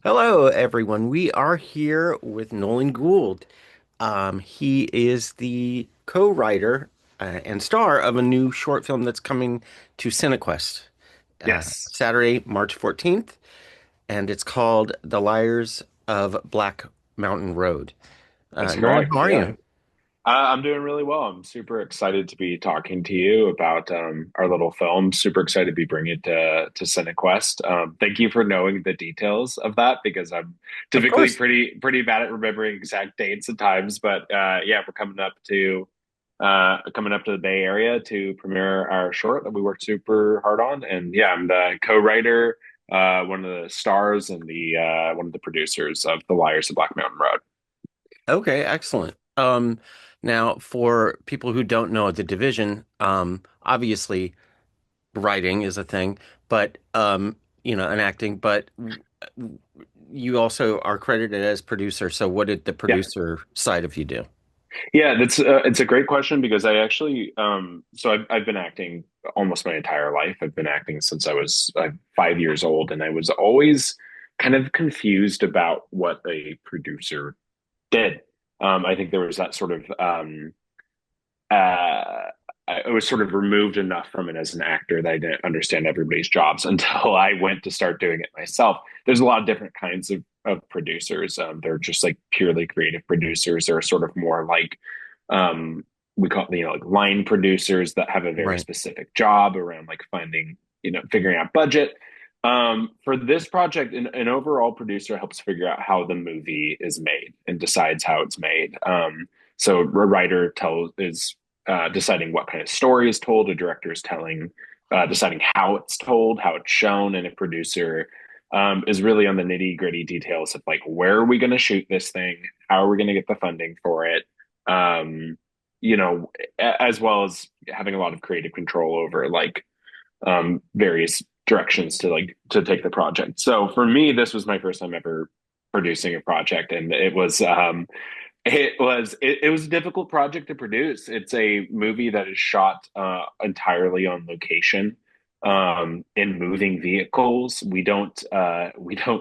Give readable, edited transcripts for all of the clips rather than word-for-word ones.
Hello, everyone. We are here with Nolan Gould. He is the co-writer and star of a new short film that's coming to CineQuest Yes, Saturday, March 14th, and it's called The Liars of Black Mountain Road. that's Nolan, correct. how are Yeah. you? I'm doing really well. I'm super excited to be talking to you about our little film. Super excited to be bringing it to CineQuest. Thank you for knowing the details of that because I'm Of typically course. pretty bad at remembering exact dates and times. But yeah, we're coming up to the Bay Area to premiere our short that we worked super hard on. And yeah, I'm the co-writer, one of the stars, and the one of the producers of The Liars of Black Mountain Road. Okay, excellent. Now, for people who don't know the division, obviously writing is a thing, but and acting, but you also are credited as producer. So what did the Yeah. producer side of you do? Yeah, that's it's a great question because I actually so I've been acting almost my entire life. I've been acting since I was 5 years old, and I was always kind of confused about what a producer did. I think there was that sort of I was sort of removed enough from it as an actor that I didn't understand everybody's jobs until I went to start doing it myself. There's a lot of different kinds of producers. They're just like purely creative producers. There are sort of more like um, we call like line producers that have a very Right. specific job around like finding figuring out budget. For this project, an overall producer helps figure out how the movie is made and decides how it's made. So a writer tells is deciding what kind of story is told. A director is deciding how it's told, how it's shown, and a producer is really on the nitty gritty details of like where are we going to shoot this thing, how are we going to get the funding for it, um, as well as having a lot of creative control over like various directions to take the project. So for me, this was my first time ever producing a project, and it was a difficult project to produce. It's a movie that is shot entirely on location in moving vehicles. We don't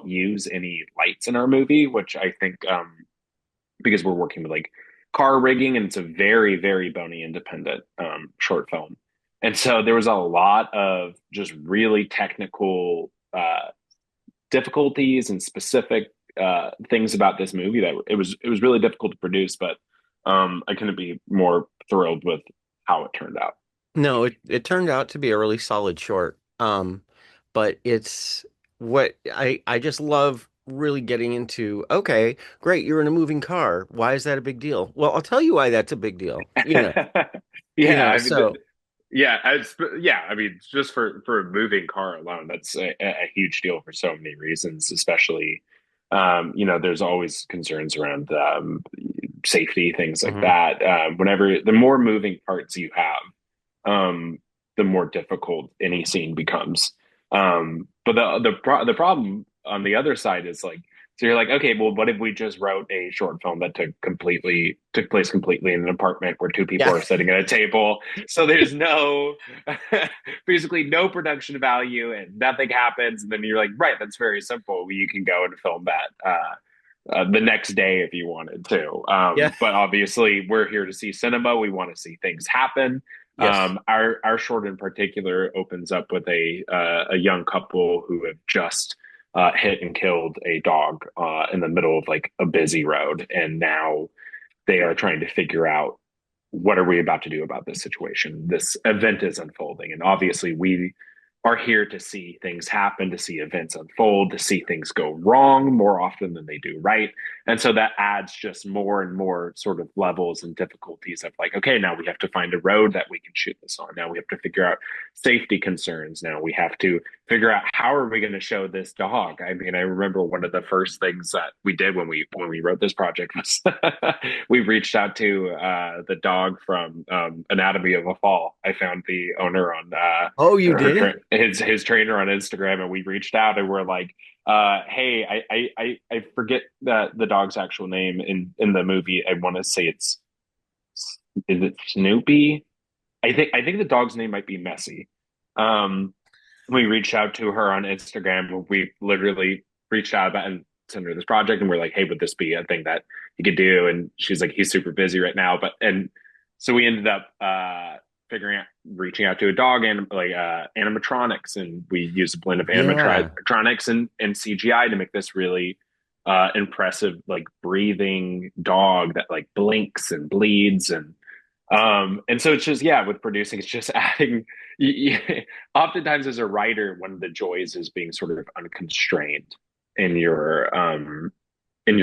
use any lights in our movie, which I think because we're working with like car rigging, and it's a very bony independent short film. And so there was a lot of just really technical difficulties and specific things about this movie that it was really difficult to produce, but I couldn't be more thrilled with how it turned out. No, it turned out to be a really solid short. But it's what I just love really getting into. Okay, great, you're in a moving car. Why is that a big deal? Well, I'll tell you why that's a big deal. Yeah, I mean, So yeah, I mean, just for a moving car alone, that's a huge deal for so many reasons, especially there's always concerns around safety, things like mhm. that. Whenever the more moving parts you have, the more difficult any scene becomes. But the problem on the other side is like, so you're like, okay, well, what if we just wrote a short film that took place completely in an apartment where two people Yeah. are sitting at a table, so there's no basically no production value and nothing happens, and then you're like, right, that's very simple. You can go and film that. The next day if you wanted to. Yeah. But obviously, we're here to see cinema. We want to see things happen. Yes. Our short in particular opens up with a young couple who have just hit and killed a dog in the middle of like a busy road, and now they are trying to figure out what are we about to do about this situation. This event is unfolding, and obviously we are here to see things happen, to see events unfold, to see things go wrong more often than they do right. And so that adds just more and more sort of levels and difficulties of like, okay, now we have to find a road that we can shoot this on. Now we have to figure out safety concerns. Now we have to figure out how are we going to show this dog. I mean, I remember one of the first things that we did when we wrote this project was we reached out to the dog from Anatomy of a Fall. I found the owner on Oh, you did? his trainer on Instagram, and we reached out and we're like, hey, I forget the dog's actual name in the movie. I want to say is it Snoopy? I think the dog's name might be Messy. Um, we reached out to her on Instagram. We literally reached out about and send her this project, and we're like, hey, would this be a thing that he could do? And she's like, he's super busy right now, but and so we ended up figuring out reaching out to a dog and like animatronics, and we used a blend of Yeah. animatronics and CGI to make this really impressive like breathing dog that like blinks and bleeds and so it's just yeah with producing it's just adding oftentimes as a writer one of the joys is being sort of unconstrained in your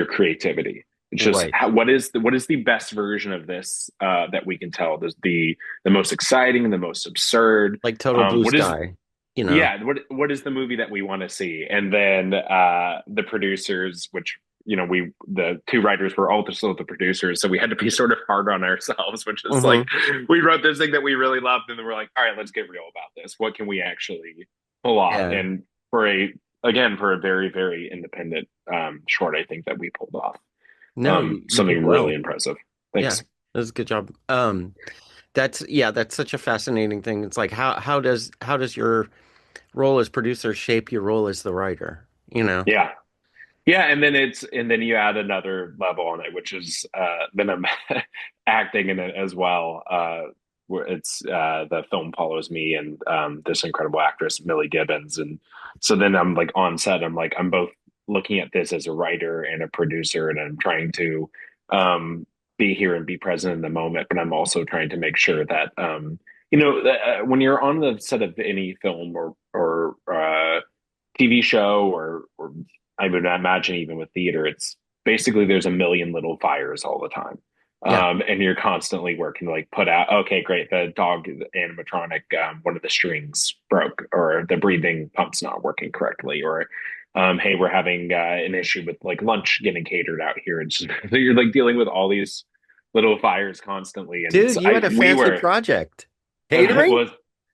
creativity. It's just Right. what is the best version of this that we can tell. There's the most exciting, the most absurd. Like total blue What is sky, you know. yeah what is the movie that we want to see? And then the producers, which we the two writers were also the producers, so we had to be sort of hard on ourselves, which is like Hmm. we wrote this thing that we really loved, and then we're like, all right, let's get real about this. What can we actually pull off? Yeah. And for a again for a very very independent short, I think that we pulled off No, you did something really well. impressive. Yeah. Thanks. That's a good job. That's yeah, that's such a fascinating thing. It's like how does your role as producer shape your role as the writer, you know? Yeah. Yeah, and then you add another level on it, which is then I'm acting in it as well. Where it's the film follows me and this incredible actress Millie Gibbons, and so then I'm like on set. I'm like I'm both looking at this as a writer and a producer, and I'm trying to um, be here and be present in the moment, but I'm also trying to make sure that when you're on the set of any film or TV show or I would imagine even with theater, it's basically there's a million little fires all the time. Yeah. And you're constantly working to like put out, okay, great, the dog the animatronic, one of the strings broke, or the breathing pump's not working correctly, or hey, we're having an issue with like lunch getting catered out here. And just, you're like dealing with all these little fires constantly. And Dude, you had a we fancy were project. Catering? was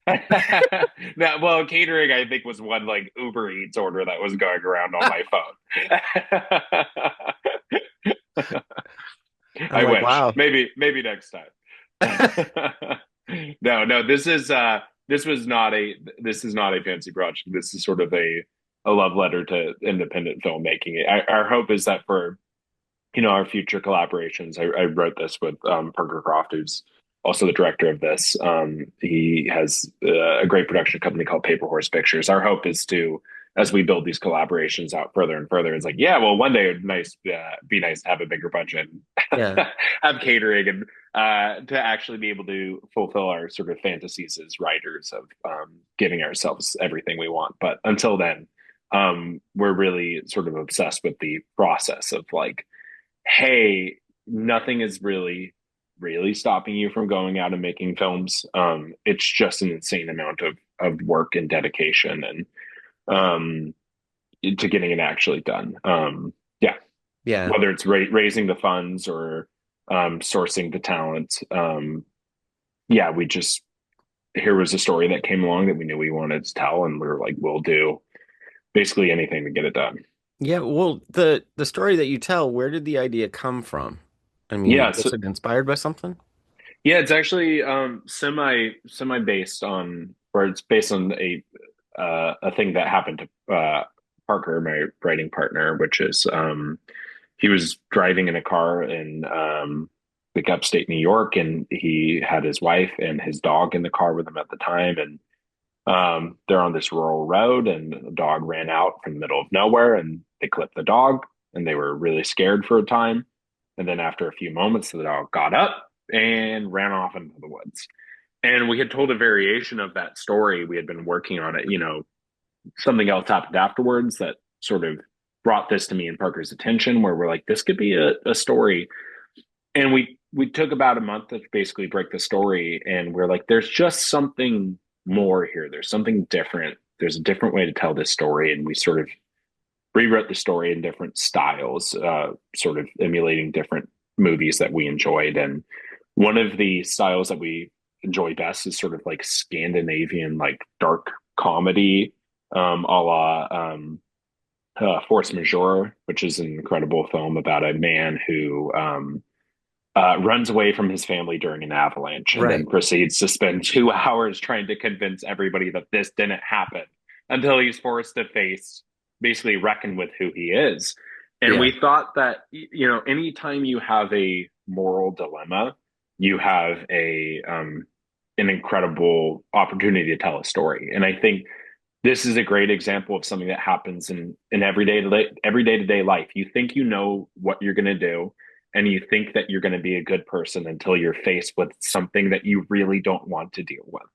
that well catering I think was one like Uber Eats order that was going around on my phone. I'm I like, wish wow. maybe next time. No, this was not a this is not a fancy project. This is sort of a love letter to independent filmmaking. Our hope is that for our future collaborations. I wrote this with Parker Croft, who's also the director of this. He has a great production company called Paper Horse Pictures. Our hope is to, as we build these collaborations out further and further, it's like, yeah, well, one day it'd be nice to have a bigger budget, Yeah. have catering, and to actually be able to fulfill our sort of fantasies as writers of giving ourselves everything we want. But until then, we're really sort of obsessed with the process of like hey, nothing is really stopping you from going out and making films. It's just an insane amount of work and dedication and to getting it actually done. Yeah, Yeah. whether it's raising the funds or sourcing the talent. Yeah, we just here was a story that came along that we knew we wanted to tell, and we were like, we'll do basically anything to get it done. Yeah, well, the story that you tell, where did the idea come from? I mean, Yeah, was so it inspired by something? yeah, it's actually semi based on, or it's based on a thing that happened to Parker, my writing partner, which is he was driving in a car in like upstate New York, and he had his wife and his dog in the car with him at the time, and they're on this rural road, and the dog ran out from the middle of nowhere, and they clipped the dog, and they were really scared for a time, and then after a few moments, the dog got up and ran off into the woods. And we had told a variation of that story. We had been working on it. Something else happened afterwards that sort of brought this to me and Parker's attention, where we're like, this could be a story. And we took about a month to basically break the story, and we're like, there's just something more here. There's something different. There's a different way to tell this story, and we sort of rewrote the story in different styles, sort of emulating different movies that we enjoyed. And one of the styles that we enjoy best is sort of like Scandinavian, like dark comedy, a la Force Majeure, which is an incredible film about a man who runs away from his family during an avalanche and then Right. proceeds to spend 2 hours trying to convince everybody that this didn't happen until he's forced to face basically reckon with who he is. And Yeah. we thought that, anytime you have a moral dilemma, you have an incredible opportunity to tell a story. And I think this is a great example of something that happens in every day to day life. You think you know what you're going to do, and you think that you're going to be a good person until you're faced with something that you really don't want to deal with,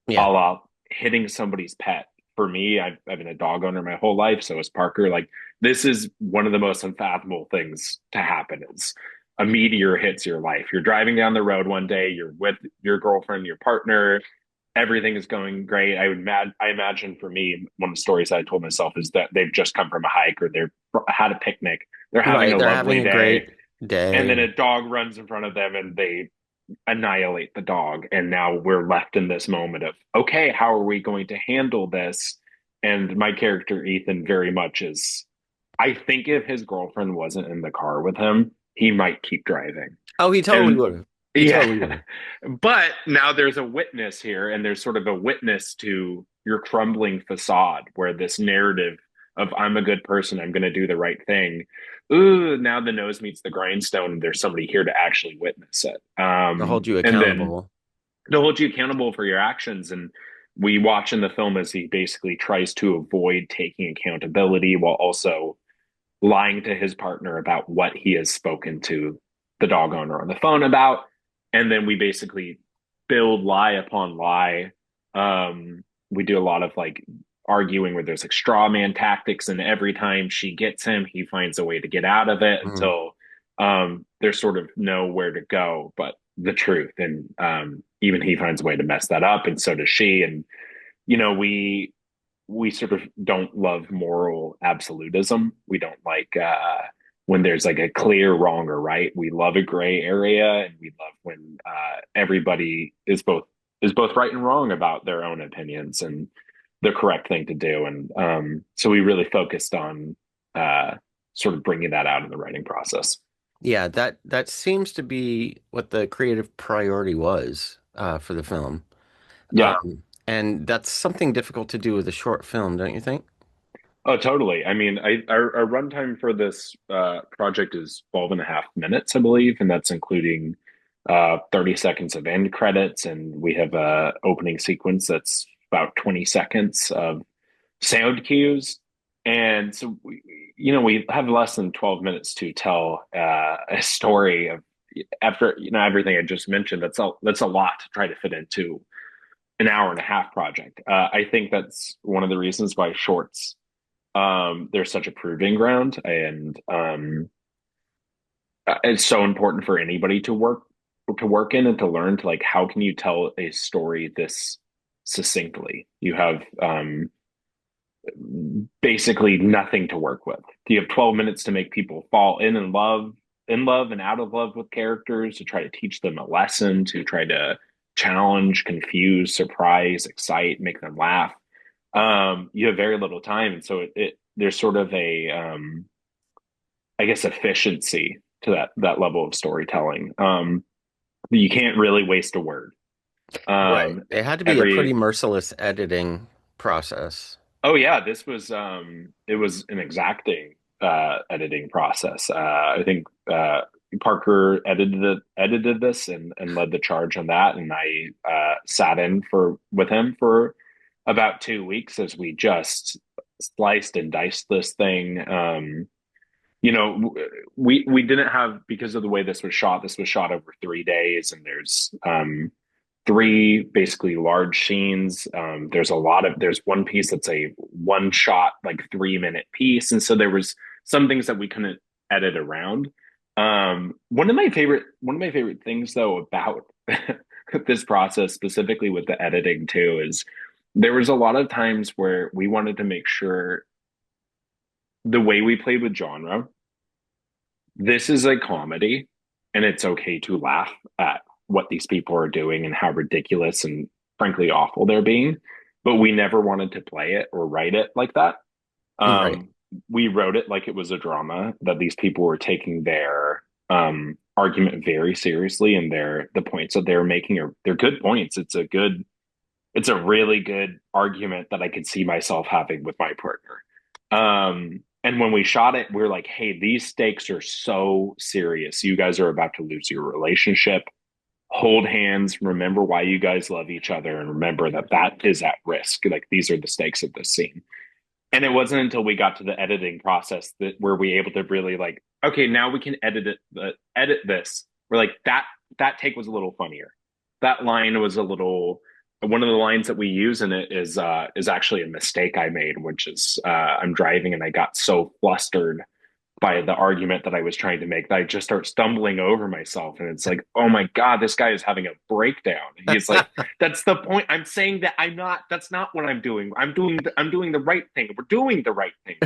Yeah. a la hitting somebody's pet. For me, I've been a dog owner my whole life. So is Parker. Like, this is one of the most unfathomable things to happen is a meteor hits your life. You're driving down the road one day, you're with your girlfriend, your partner, everything is going great. I imagine for me, one of the stories I told myself is that they've just come from a hike or they've had a picnic. They're having Right. a They're having lovely a day, great and then day. a dog runs in front of them and they annihilate the dog. And now we're left in this moment of, okay, how are we going to handle this? And my character, Ethan, very much is, I think if his girlfriend wasn't in the car with him, he might keep driving. Oh, he totally And would have. He yeah, totally would have. but now there's a witness here, and there's sort of a witness to your crumbling facade where this narrative of I'm a good person, I'm going to do the right thing. Ooh, now the nose meets the grindstone, and there's somebody here to actually witness it. To hold you And then accountable. to hold you accountable for your actions. And we watch in the film as he basically tries to avoid taking accountability while also lying to his partner about what he has spoken to the dog owner on the phone about. And then we basically build lie upon lie. We do a lot of like arguing where there's like straw man tactics, and every time she gets him, he finds a way to get out of it Mhm. until there's sort of nowhere to go but the truth. And even he finds a way to mess that up, and so does she. And we sort of don't love moral absolutism. We don't like when there's like a clear wrong or right. We love a gray area, and we love when everybody is both right and wrong about their own opinions and the correct thing to do. And so we really focused on uh, sort of bringing that out in the writing process. Yeah, that seems to be what the creative priority was for the film. Yeah. And that's something difficult to do with a short film, don't you think? Oh, totally. I mean, our runtime for this project is 12 and a half minutes, I believe, and that's including 30 seconds of end credits, and we have a opening sequence that's about 20 seconds of sound cues. And so we have less than 12 minutes to tell a story of after everything I just mentioned. That's a lot to try to fit into an hour and a half project. I think that's one of the reasons why shorts there's such a proving ground, and it's so important for anybody to work in and to learn to, like, how can you tell a story this succinctly. You have basically nothing to work with. You have 12 minutes to make people fall in love and out of love with characters, to try to teach them a lesson, to try to challenge, confuse, surprise, excite, make them laugh. You have very little time, and so it there's sort of a I guess efficiency to that level of storytelling. You can't really waste a word. Right. Um, It had to be a pretty every merciless editing process. Oh yeah, this was it was an exacting editing process. I think Parker edited this and led the charge on that, and I sat in for with him for about 2 weeks as we just sliced and diced this thing. We didn't have, because of the way this was shot. This was shot over 3 days, and there's three basically large scenes. There's one piece that's a one shot, like 3 minute piece. And so there was some things that we couldn't edit around. One of my favorite things though about this process, specifically with the editing too, is there was a lot of times where we wanted to make sure the way we played with genre, this is a comedy, and it's okay to laugh at what these people are doing and how ridiculous and frankly awful they're being. But we never wanted to play it or write it like that. Right. Um, we wrote it like it was a drama, that these people were taking their argument very seriously, and the points that they're making they're good points. It's a really good argument that I could see myself having with my partner. And when we shot it, we are like, hey, these stakes are so serious. You guys are about to lose your relationship. Hold hands, remember why you guys love each other, and remember that that is at risk. Like, these are the stakes of this scene. And it wasn't until we got to the editing process that were we able to really like, okay, now we can edit this. We're like, that take was a little funnier. That line was a little, one of the lines that we use in it is actually a mistake I made, which is I'm driving and I got so flustered by the argument that I was trying to make that I just start stumbling over myself. And it's like, oh my God, this guy is having a breakdown. He's like, that's the point. I'm saying that I'm not, that's not what I'm doing. I'm doing the right thing. We're doing the right thing.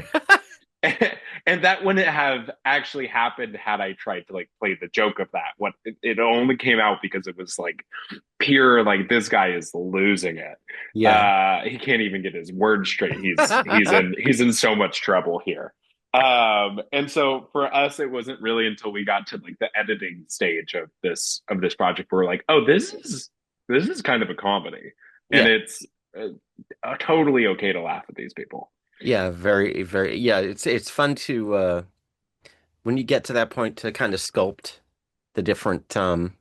And that wouldn't have actually happened had I tried to like play the joke of that. What it only came out because it was like pure, like, this guy is losing it. Yeah. He can't even get his words straight. He's in so much trouble here. And so for us, it wasn't really until we got to like the editing stage of this project where we're like, oh, this is kind of a comedy, and Yeah. it's totally okay to laugh at these people. Yeah, very, very, yeah, it's fun to when you get to that point to kind of sculpt the different you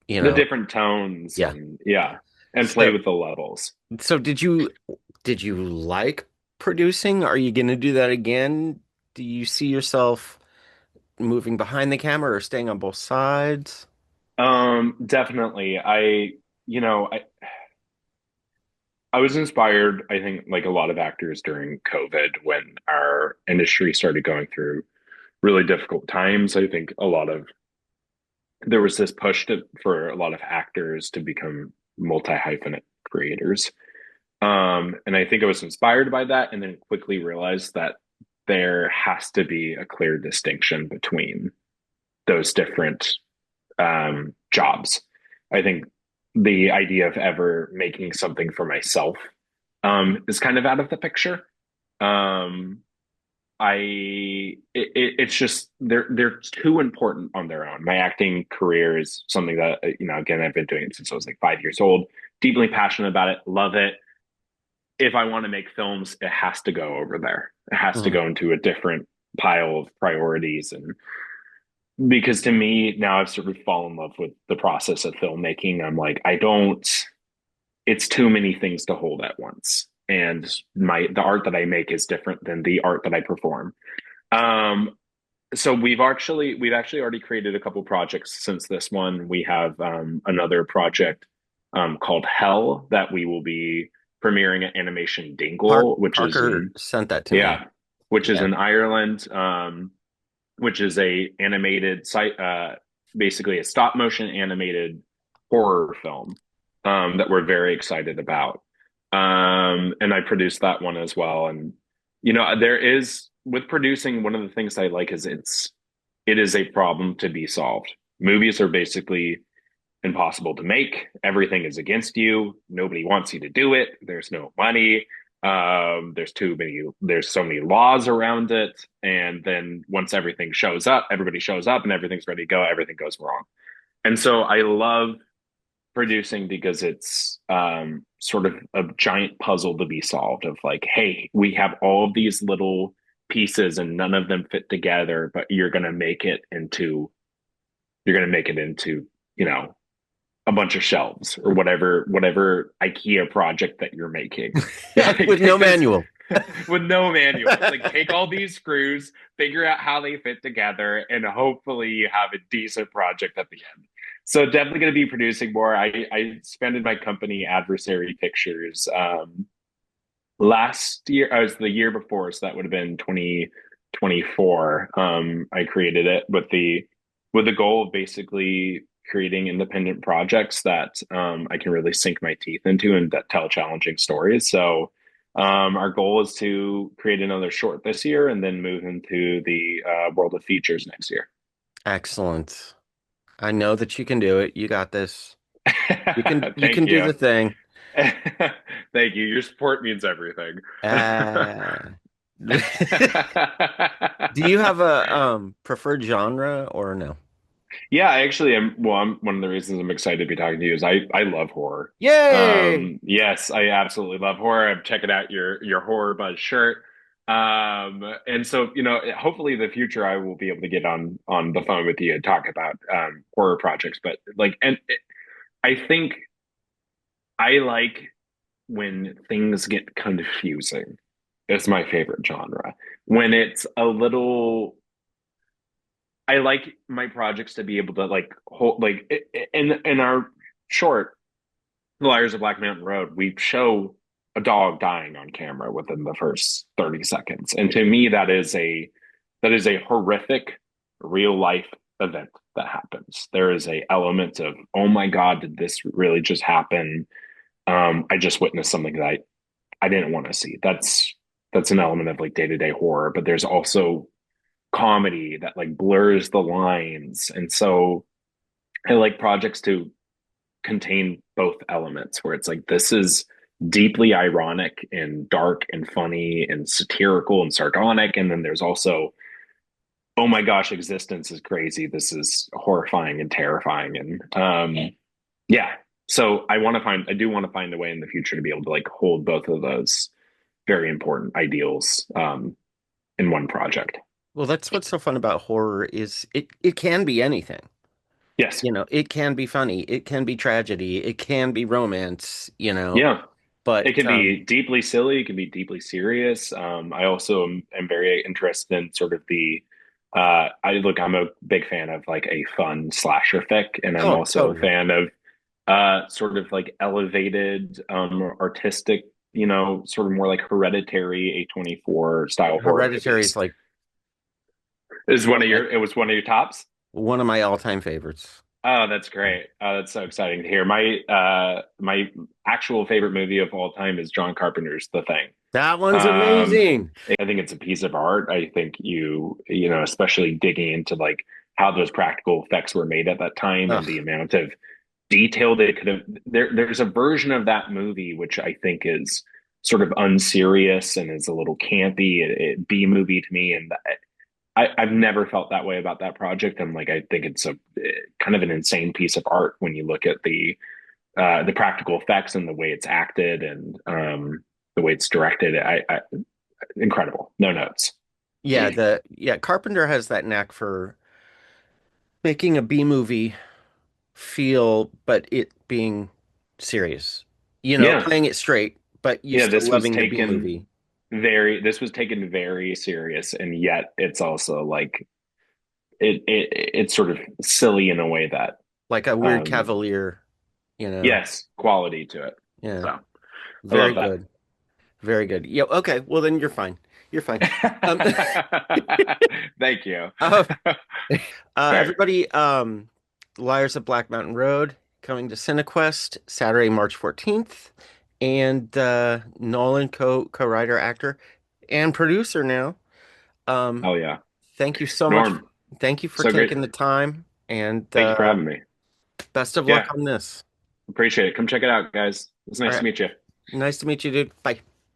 The know, different tones yeah. and yeah, and play So with the levels. so did you like producing? Are you gonna do that again? Do you see yourself moving behind the camera or staying on both sides? Definitely. I was inspired, I think, like a lot of actors during COVID when our industry started going through really difficult times. I think a lot of there was this push for a lot of actors to become multi-hyphenate creators. And I think I was inspired by that and then quickly realized that there has to be a clear distinction between those different jobs. I think the idea of ever making something for myself is kind of out of the picture. Um, it's just they're too important on their own. My acting career is something that again, I've been doing it since I was like 5 years old. Deeply passionate about it, love it. If I want to make films, it has to go over there. It has to Mhm. go into a different pile of priorities, and because to me now I've sort of fallen in love with the process of filmmaking. I'm like, I don't. It's too many things to hold at once, and the art that I make is different than the art that I perform. Um, so we've actually already created a couple projects since this one. We have another project called Hell that we will be premiering at Animation Dingle, which is Parker in sent that to me. yeah, which is Yeah. in Ireland, which is a animated site, basically a stop motion animated horror film that we're very excited about. And I produced that one as well. And there is with producing, one of the things I like is it is a problem to be solved. Movies are basically impossible to make. Everything is against you. Nobody wants you to do it. There's no money. There's so many laws around it. And then once everything shows up, everybody shows up and everything's ready to go, everything goes wrong. And so I love producing because it's sort of a giant puzzle to be solved of like, hey, we have all of these little pieces and none of them fit together, but you're going to make it into, you know, a bunch of shelves or whatever IKEA project that you're making. With no manual. With no manual. It's like take all these screws, figure out how they fit together, and hopefully you have a decent project at the end. So definitely going to be producing more. I expanded my company Adversary Pictures last year. I was the year before, so that would have been 2024. I created it with the goal of basically creating independent projects that I can really sink my teeth into and that tell challenging stories. So our goal is to create another short this year and then move into the world of features next year. Excellent. I know that you can do it. You got this. You Thank can do you. the thing. Thank you. Your support means everything. Uh, do you have a preferred genre or no? Yeah, I actually am. Well, one of the reasons I'm excited to be talking to you is I love horror. Yay! Yes, I absolutely love horror. I'm checking out your HorrorBuzz shirt. And so, hopefully in the future I will be able to get on the phone with you and talk about horror projects. But like, I think I like when things get confusing. It's my favorite genre. When it's a little, I like my projects to be able to like hold like in our short The Liars of Black Mountain Road, we show a dog dying on camera within the first 30 seconds. And to me, that is a horrific real life event that happens. There is a element of, oh my God, did this really just happen? I just witnessed something that I didn't want to see. That's an element of like day-to-day horror, but there's also comedy that like blurs the lines. And so I like projects to contain both elements where it's like this is deeply ironic and dark and funny and satirical and sardonic, and then there's also, oh my gosh, existence is crazy, this is horrifying and terrifying. And yeah, so I do want to find a way in the future to be able to like hold both of those very important ideals in one project. Well, that's what's so fun about horror is it can be anything. Yes. It can be funny, it can be tragedy, it can be romance, Yeah. It but can be deeply silly. It can be deeply serious. I also am very interested in sort of I'm a big fan of like a fun slasher fic, and I'm oh, also a totally. fan of sort of like elevated, artistic, sort of more like Hereditary A24 style horror Hereditary is movies. like Is one of my it was one of your tops? all-time favorites. Oh, that's great. That's so exciting to hear. My actual favorite movie of all time is John Carpenter's The Thing. That one's Um, amazing. I think it's a piece of art. I think especially digging into like how those practical effects were made at that time and the Ugh, amount of detail they could have. There's a version of that movie which I think is sort of unserious and is a little campy, B movie to me, and I've never felt that way about that project. And like, I think it's a kind of an insane piece of art when you look at the practical effects and the way it's acted and the way it's directed. Incredible. No notes. Carpenter has that knack for making a B movie feel, but it being serious. Yeah. Playing it straight, but you Yeah. still loving the B movie, This was taken very serious, and yet it's also like it's sort of silly in a way that, like a weird um, cavalier, you know. yes, quality to it. Yeah, So I very love that. good. Very good. Yeah, okay. Well, then you're fine. You're fine. Um, Thank you. uh, Fair. everybody, Liars of Black Mountain Road coming to CineQuest Saturday, March 14th. And Nolan, co-writer, actor, and producer now. Um, Oh yeah. thank you so much. Norm, Thank you for so great. taking the time, and Thank you for having me. best of luck Yeah, on this. appreciate it. Come check it out, guys. It's All nice to right. meet you. Nice to meet you, dude. Bye.